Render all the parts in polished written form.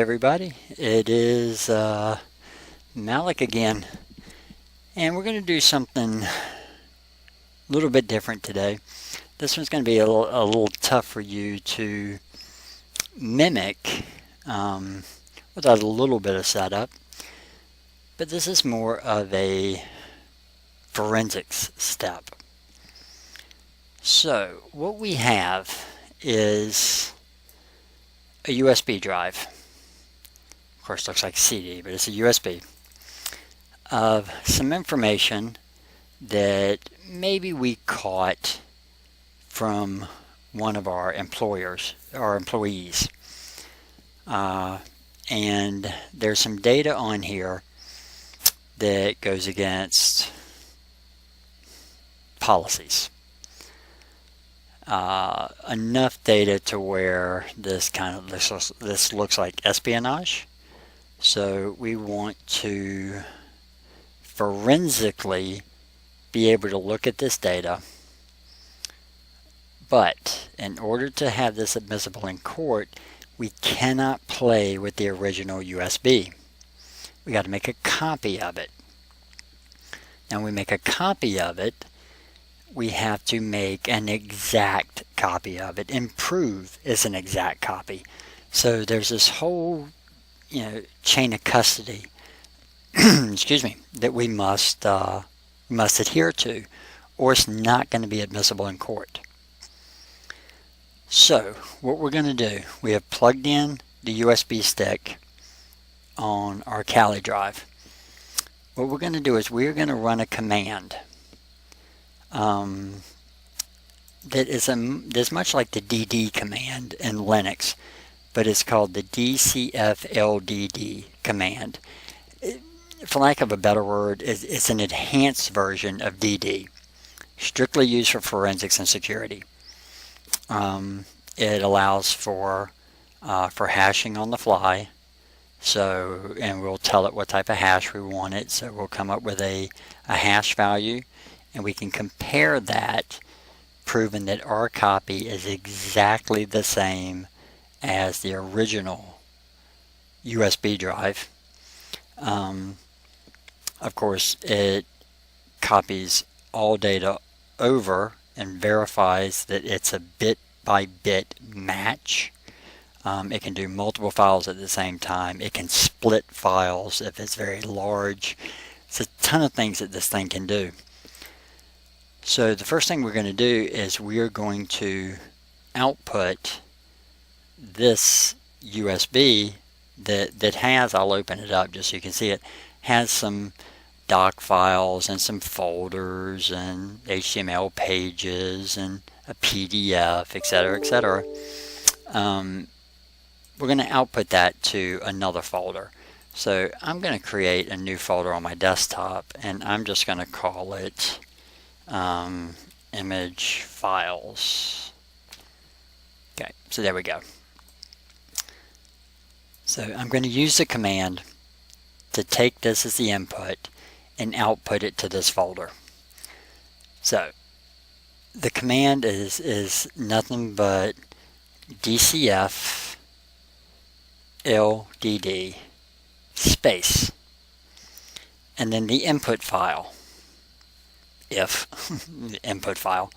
everybody. It is Malik again, and we're going to do something a little bit different today. This one's going to be a little tough for you to mimic without a little bit of setup, but this is more of a forensics step. So what we have is a USB drive. Of course, it looks like CD, but it's a USB of some information that maybe we caught from one of our employees. And there's some data on here that goes against policies. Enough data to where this looks like espionage. So we want to forensically be able to look at this data. But in order to have this admissible in court, we cannot play with the original USB. We got to make a copy of it. Now when we make a copy of it, we have to make an exact copy of it and prove it's an exact copy. So there's this whole chain of custody excuse me, that we must adhere to, or it's not going to be admissible in court. So what we're going to do, we have plugged in the USB stick on our Kali drive. What we're going to do is we're going to run a command that is much like the DD command in Linux, but it's called the DCFLDD command. For lack of a better word, it's an enhanced version of DD, strictly used for forensics and security. It allows for hashing on the fly. So, and we'll tell it what type of hash we want it. So we'll come up with a hash value, and we can compare that, proving that our copy is exactly the same as the original USB drive. Of course, it copies all data over and verifies that it's a bit-by-bit match. It can do multiple files at the same time. It can split files if it's very large. It's a ton of things that this thing can do. So the first thing we're going to do is we're going to output this USB that has, I'll open it up just so you can see it, has some doc files and some folders and HTML pages and a PDF, etc., etc. We're going to output that to another folder. So I'm going to create a new folder on my desktop, and I'm just going to call it image files. Okay, so there we go. So I'm going to use the command to take this as the input and output it to this folder. So the command is nothing but DCFLDD space, and then the input file, if the input file,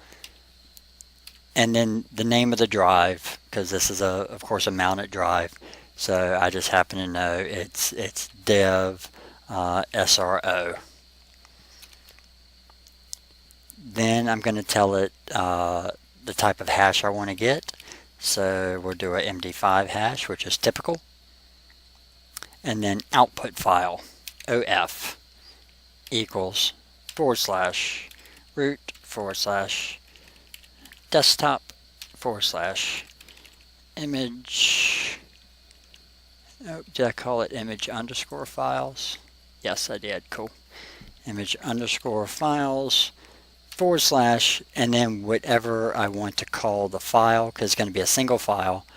and then the name of the drive, because this is of course a mounted drive. So I just happen to know it's dev SRO. Then I'm going to tell it the type of hash I want to get. So we'll do a MD5 hash, which is typical. And then output file, OF, equals /root /desktop /image. Oh, did I call it image underscore files? Yes, I did. Cool. Image underscore files / and then whatever I want to call the file, because it's going to be a single file.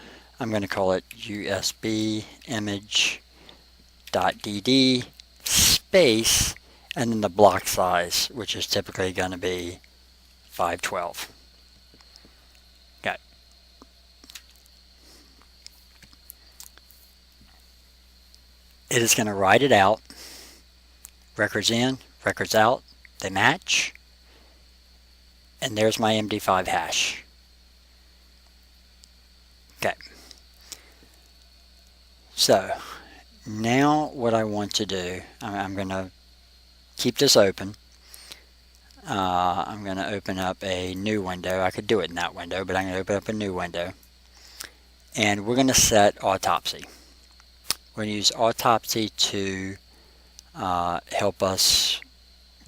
I'm going to call it USB image.dd space, and then the block size, which is typically going to be 512. Okay. it is going to write it out. Records in, records out, they match. And there's my MD5 hash. Okay. So now what I want to do, I'm going to keep this open. I'm going to open up a new window. I could do it in that window, but I'm going to open up a new window. And we're going to set Autopsy. We're going to use Autopsy to help us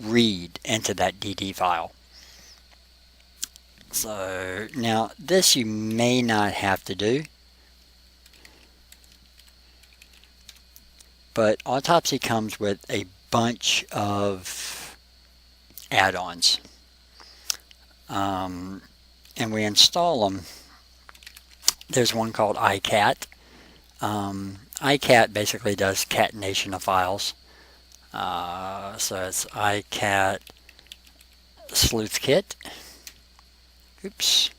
read into that DD file. So now this you may not have to do, but Autopsy comes with a bunch of add-ons, and we install them. There's one called iCat. iCat basically does catenation of files. So it's iCat sleuth kit. Oops.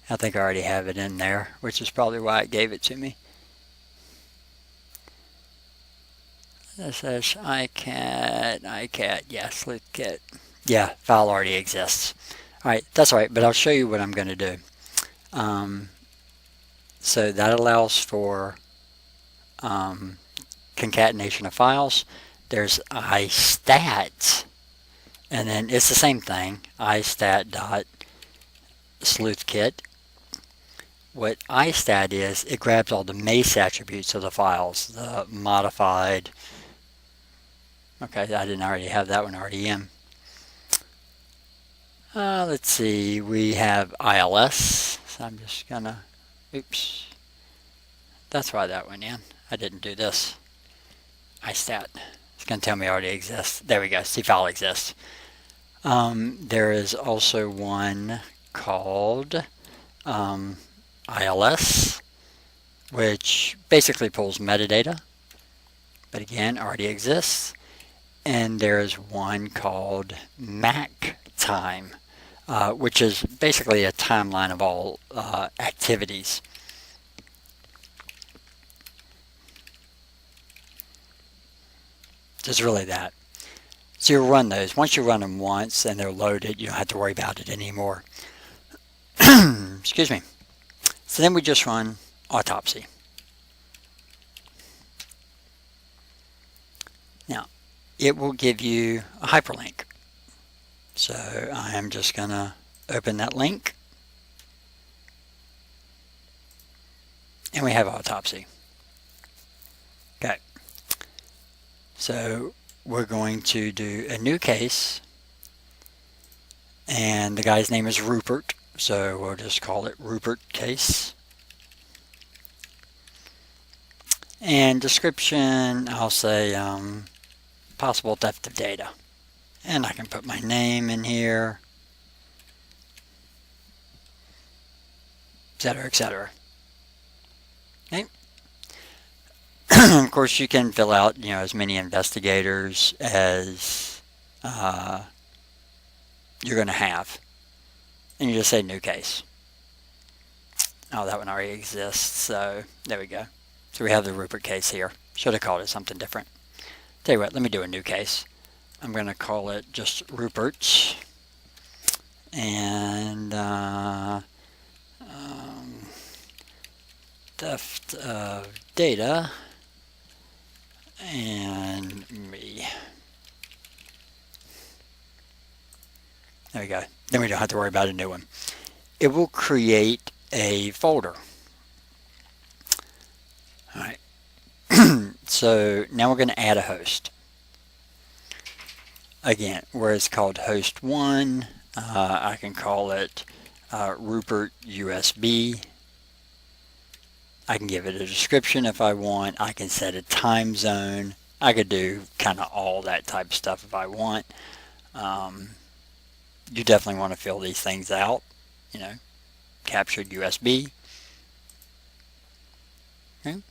I think I already have it in there, which is probably why it gave it to me. This says iCat, yeah, sleuth kit. Yeah, file already exists. Alright, that's alright, but I'll show you what I'm going to do. So that allows for concatenation of files. There's istat, and then it's the same thing, istat.sleuthkit. What istat is, it grabs all the mace attributes of the files, the modified. Okay, I didn't already have that one already in. Let's see, we have ILS, so I'm just gonna, oops, that's why that went in. I didn't do this. istat, it's gonna tell me it already exists. There we go, see file exists. There is also one called ILS, which basically pulls metadata, but again, already exists. And there's one called MacTime, which is basically a timeline of all activities. Just really that. So you run those. Once you run them once and they're loaded, you don't have to worry about it anymore. Excuse me. So then we just run Autopsy. Now, it will give you a hyperlink. So I am just going to open that link. And we have Autopsy. Okay. So we're going to do a new case. And the guy's name is Rupert. So we'll just call it Rupert case. And description, I'll say possible theft of data. And I can put my name in here, etc., etc. Okay. Of course, you can fill out, as many investigators as you're going to have. And you just say new case. Oh, that one already exists, so there we go. So we have the Rupert case here. Should have called it something different. Tell you what, let me do a new case. I'm going to call it just Rupert's. And theft of data and me. There we go. Then we don't have to worry about a new one. It will create a folder. Alright. So now we're going to add a host. Again, where it's called host 1, I can call it Rupert USB. I can give it a description if I want. I can set a time zone. I could do kind of all that type of stuff if I want. You definitely want to fill these things out. Captured USB. Okay.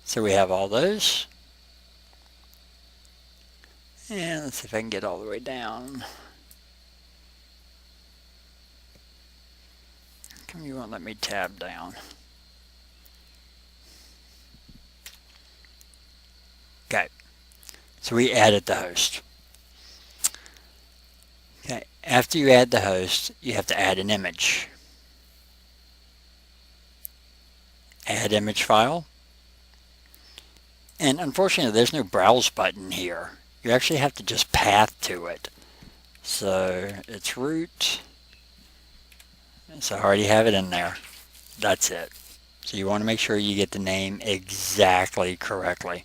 So we have all those. And let's see if I can get all the way down. How come you won't let me tab down? So we added the host. Okay, after you add the host, you have to add an image. Add image file. And unfortunately, there's no browse button here. You actually have to just path to it. So it's root. So I already have it in there. That's it. So you want to make sure you get the name exactly correctly.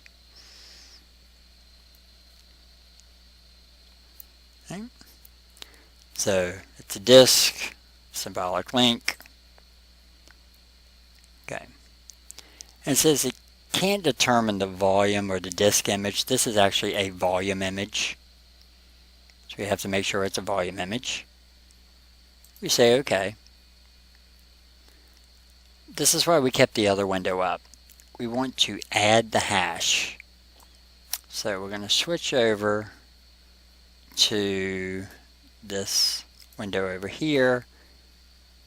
Okay. So it's a disk, symbolic link. Okay. And it says it can't determine the volume or the disk image. This is actually a volume image. So we have to make sure it's a volume image. We say OK. This is why we kept the other window up. We want to add the hash. So we're going to switch over to this window over here.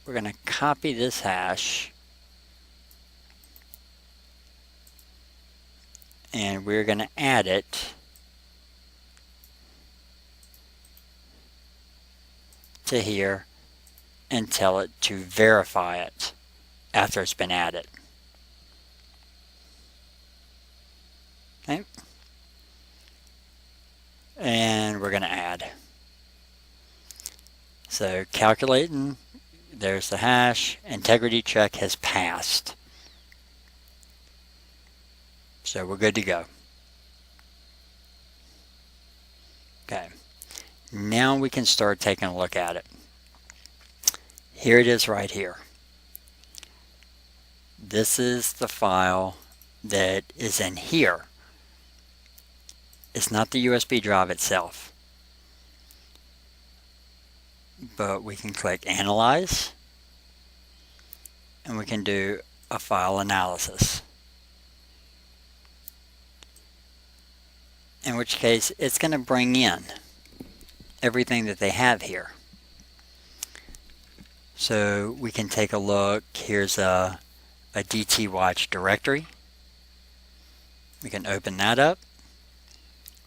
We're going to copy this hash. And we're going to add it to here and tell it to verify it after it's been added. Okay. And we're going to add. So calculating, there's the hash, integrity check has passed. So we're good to go. Okay. Now we can start taking a look at it. Here it is right here. This is the file that is in here. It's not the USB drive itself. But we can click Analyze, and we can do a file analysis. In which case, it's going to bring in everything that they have here. So we can take a look. Here's a DT Watch directory. We can open that up.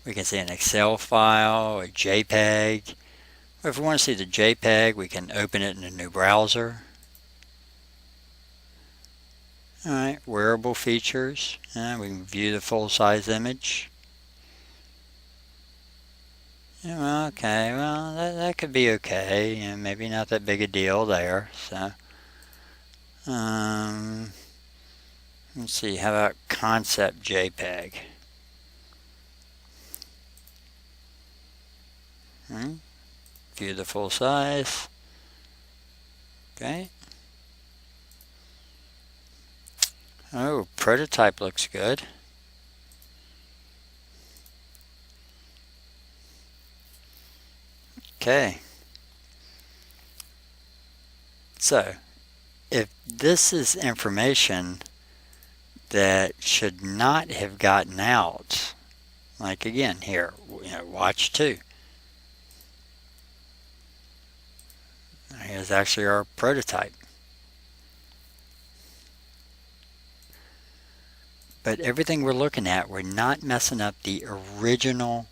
We can see an Excel file, a JPEG. Or if we want to see the JPEG, we can open it in a new browser. Alright, wearable features. We can view the full-size image. Yeah, okay, well, that could be okay. You know, maybe not that big a deal there. So, let's see, how about concept JPEG? View the full size. Okay. Oh, prototype looks good. Okay. So, if this is information that should not have gotten out, like again here, watch 2. Here's actually our prototype. But everything we're looking at, we're not messing up the original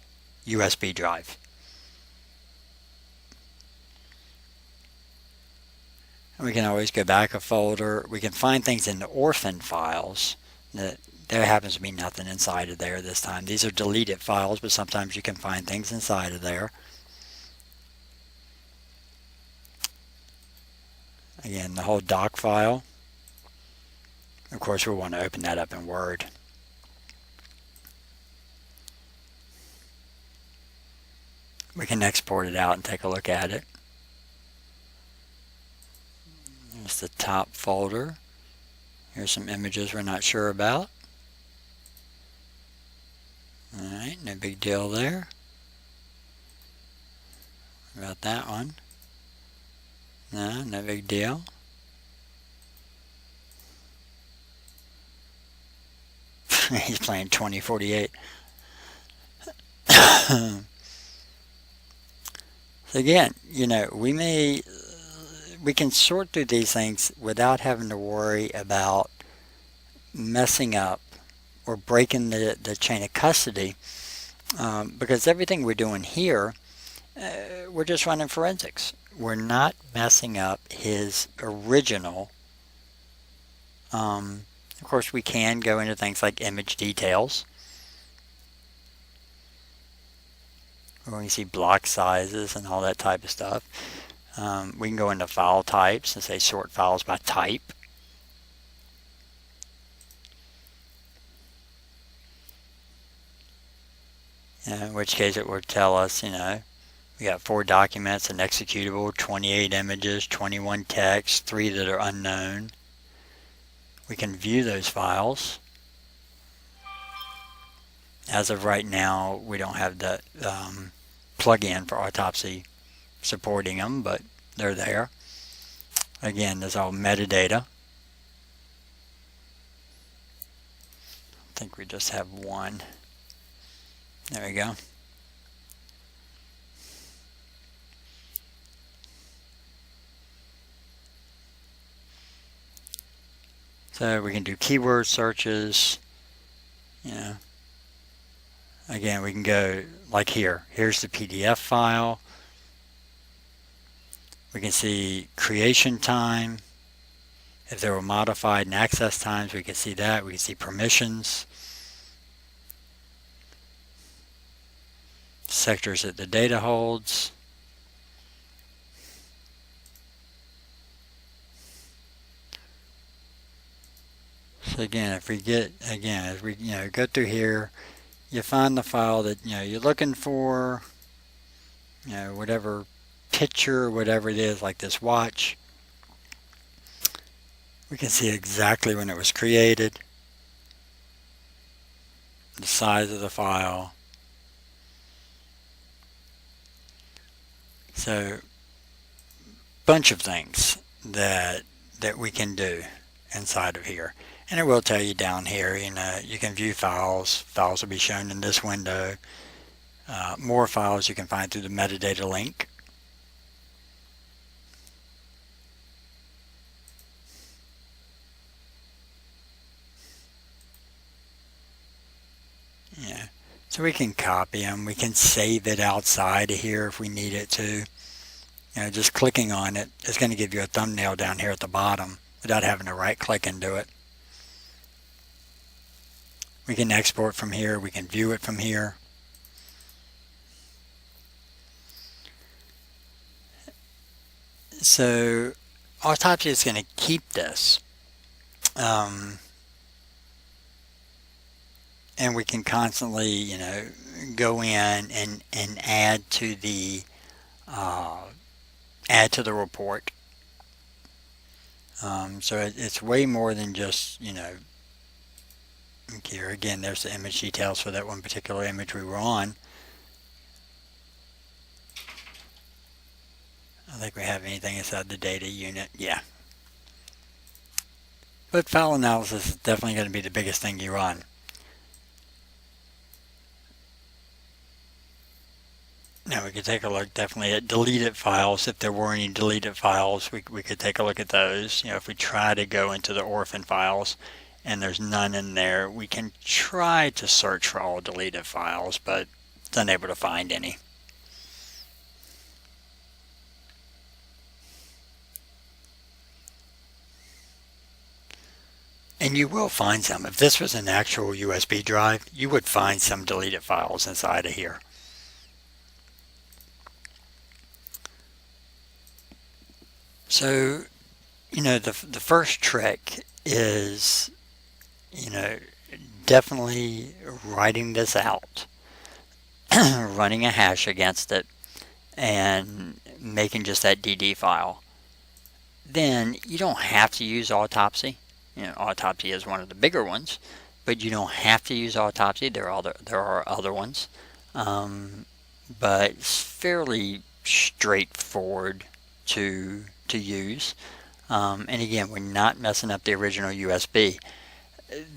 USB drive. And we can always go back a folder. We can find things in the orphan files. That there happens to be nothing inside of there this time. These are deleted files, but sometimes you can find things inside of there. Again, the whole doc file. Of course, we'll want to open that up in Word. We can export it out and take a look at it. Here's the top folder. Here's some images we're not sure about. Alright, no big deal there. About that one. No big deal. He's playing 2048. So again, we can sort through these things without having to worry about messing up or breaking the chain of custody because everything we're doing here, we're just running forensics. We're not messing up his original. Of course, we can go into things like image details, where we see block sizes and all that type of stuff. We can go into file types and say sort files by type. In which case it would tell us, we got 4 documents, an executable, 28 images, 21 text, 3 that are unknown. We can view those files. As of right now, we don't have the plug-in for Autopsy supporting them, but they're there. Again, there's all metadata. I think we just have one. There we go. So we can do keyword searches. Again, we can go like here. Here's the PDF file. We can see creation time. If they were modified and access times, we can see that. We can see permissions. Sectors that the data holds. So again, if we go through here, you find the file that you're looking for, whatever picture, whatever it is, like this watch. We can see exactly when it was created, the size of the file. So, bunch of things that we can do inside of here. And it will tell you down here, you can view files. Files will be shown in this window. More files you can find through the metadata link. Yeah. So we can copy them. We can save it outside of here if we need it to. Just clicking on it is going to give you a thumbnail down here at the bottom without having to right click into it. We can export from here. We can view it from here. So Autopsy is going to keep this. And we can constantly, go in and add to the report. So it's way more than just, here again, there's the image details for that one particular image we were on. I think we have anything inside the data unit. Yeah. But file analysis is definitely going to be the biggest thing you run. Now we could take a look definitely at deleted files. If there were any deleted files, we could take a look at those. If we try to go into the orphan files and there's none in there, we can try to search for all deleted files, but it's unable to find any. And you will find some. If this was an actual USB drive, you would find some deleted files inside of here. So, the first trick is, definitely writing this out, running a hash against it, and making just that DD file. Then you don't have to use Autopsy. Autopsy is one of the bigger ones, but you don't have to use Autopsy. There are other ones, but it's fairly straightforward to use. And again, we're not messing up the original USB.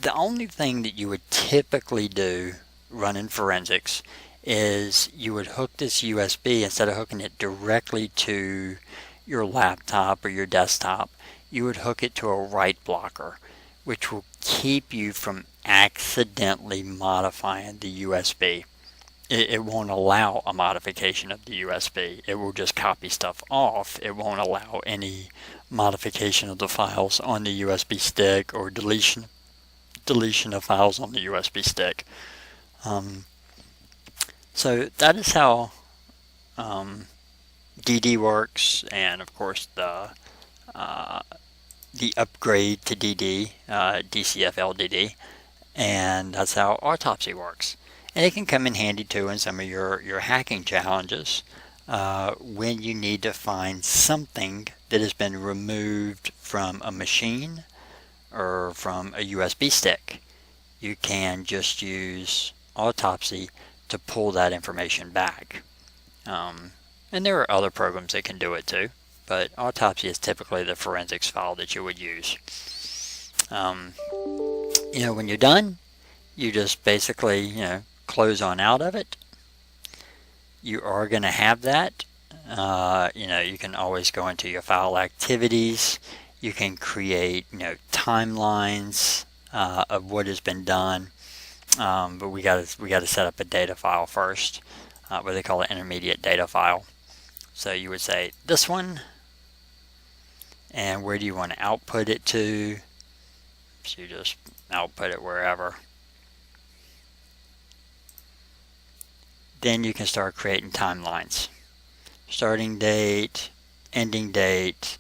The only thing that you would typically do running forensics is you would hook this USB, instead of hooking it directly to your laptop or your desktop, you would hook it to a write blocker, which will keep you from accidentally modifying the USB. it won't allow a modification of the USB. It will just copy stuff off. It won't allow any modification of the files on the USB stick or deletion of files on the USB stick. So that is how DD works, and of course the upgrade to DD, DCFLDD, and that's how Autopsy works. And it can come in handy too in some of your hacking challenges when you need to find something that has been removed from a machine or from a USB stick. You can just use Autopsy to pull that information back. And there are other programs that can do it too, but Autopsy is typically the forensics file that you would use. When you're done, you just basically, close on out of it. You are going to have that. You can always go into your file activities. You can create, timelines of what has been done. But we got to set up a data file first, what they call an intermediate data file. So you would say this one, and where do you want to output it to? So you just output it wherever. Then you can start creating timelines. Starting date, ending date,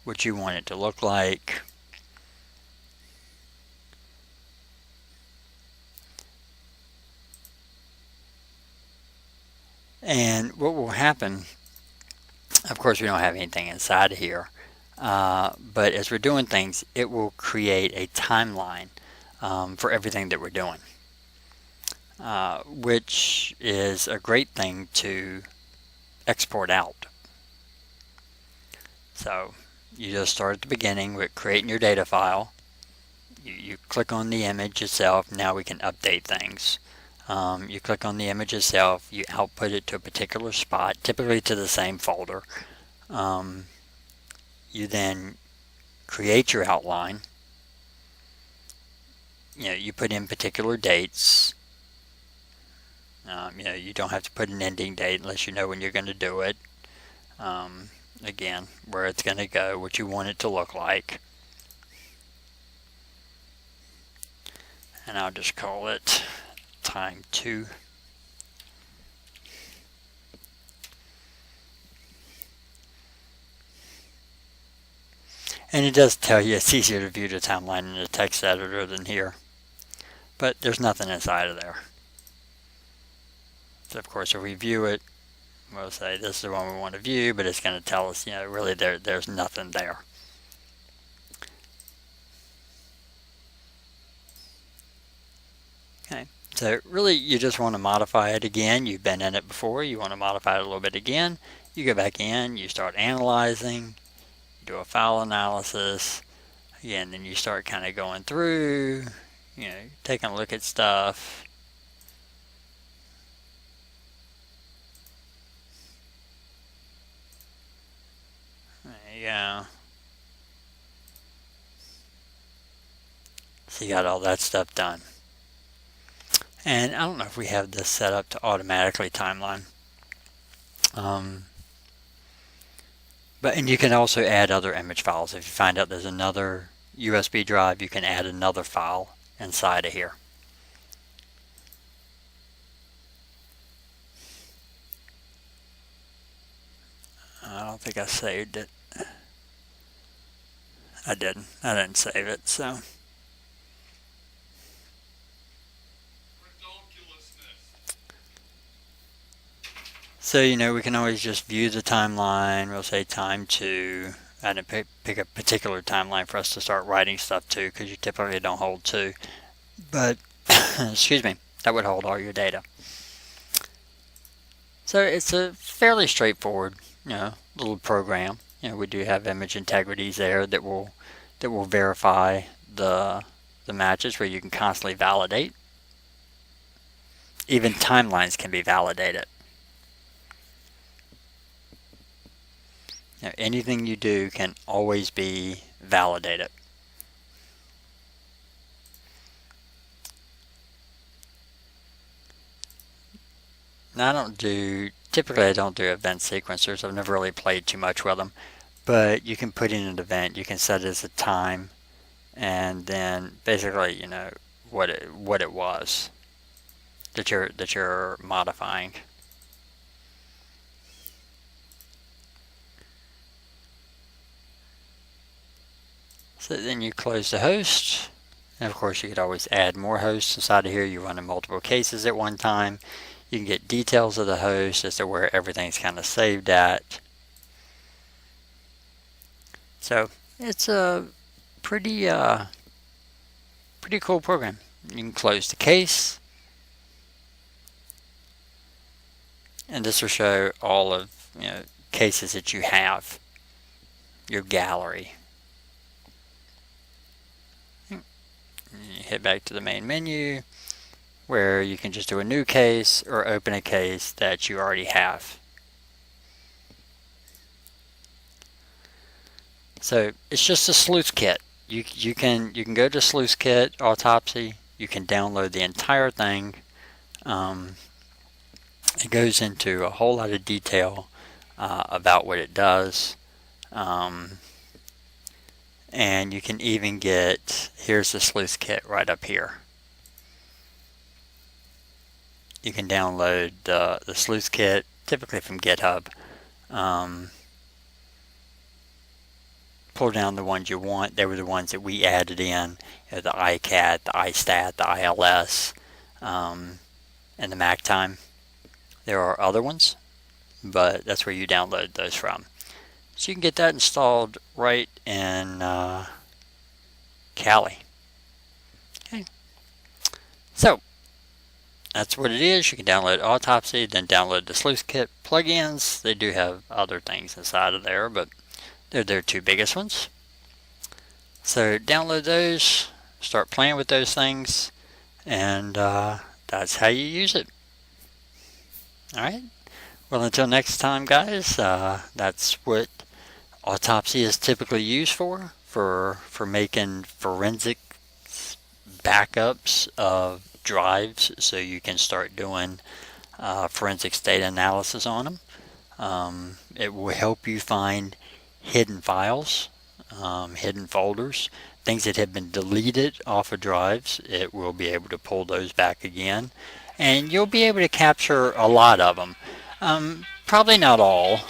what you want it to look like. And what will happen, of course we don't have anything inside of here, but as we're doing things, it will create a timeline for everything that we're doing, which is a great thing to export out. So you just start at the beginning with creating your data file. You click on the image itself. Now we can update things. You click on the image itself, you output it to a particular spot, typically to the same folder. You then create your outline. You put in particular dates. You don't have to put an ending date unless you know when you're going to do it. Again, where it's going to go, what you want it to look like. And I'll just call it time 2. And it does tell you it's easier to view the timeline in the text editor than here. But there's nothing inside of there. So of course if we view it, we'll say this is the one we want to view, but it's going to tell us, really there's nothing there. Okay, so really you just want to modify it again. You've been in it before, you want to modify it a little bit again. You go back in, you start analyzing, you do a file analysis. Again, then you start kind of going through, taking a look at stuff. There you go. So you got all that stuff done. And I don't know if we have this set up to automatically timeline. And you can also add other image files. If you find out there's another USB drive, you can add another file inside of here. I don't think I saved it. I didn't save it, so. So, we can always just view the timeline. We'll say time 2. I didn't pick a particular timeline for us to start writing stuff to, because you typically don't hold 2. But, excuse me, that would hold all your data. So it's a fairly straightforward, little program. We do have image integrities there that will verify the matches, where you can constantly validate. Even timelines can be validated. Anything you do can always be validated. typically I don't do event sequencers. I've never really played too much with them. But you can put in an event, you can set it as a time, and then basically, you know, what it was that you're modifying. So then you close the host, and of course you could always add more hosts inside of here. You're running multiple cases at one time. You can get details of the host as to where everything's kind of saved at. So it's a pretty cool program. You can close the case, and this will show all of, you know, cases that you have, your gallery. You hit back to the main menu, where you can just do a new case or open a case that you already have. So it's just a sleuth kit. You can go to Sleuth Kit Autopsy. You can download the entire thing. It goes into a whole lot of detail about what it does. And you can even get, here's the sleuth kit right up here. You can download the sleuth kit, typically from GitHub. Pull down the ones you want. They were the ones that we added in, you know, the ICAT, the ISTAT, the ILS, and the MacTime. There are other ones, but that's where you download those from. So you can get that installed right in Kali. Okay. So that's what it is. You can download Autopsy, then download the Sleuth Kit plugins. They do have other things inside of there, but they're their two biggest ones. So download those, start playing with those things, and that's how you use it. Alright, well, until next time, guys, that's what Autopsy is typically used for making forensic backups of drives, so you can start doing forensics data analysis on them. It will help you find hidden files, hidden folders, things that have been deleted off of drives. It will be able to pull those back again, and you'll be able to capture a lot of them. Probably not all.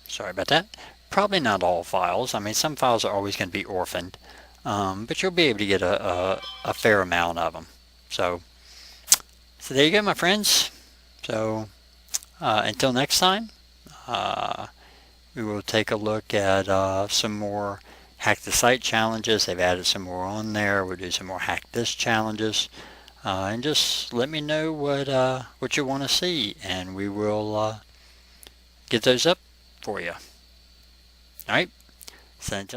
Sorry about that. Probably not all files. I mean, some files are always going to be orphaned, but you'll be able to get a fair amount of them. So there you go, my friends. So until next time, we will take a look at some more Hack the Site challenges. They've added some more on there. We'll do some more Hack This challenges. And just let me know what you want to see, and we will get those up for you. Alright, so until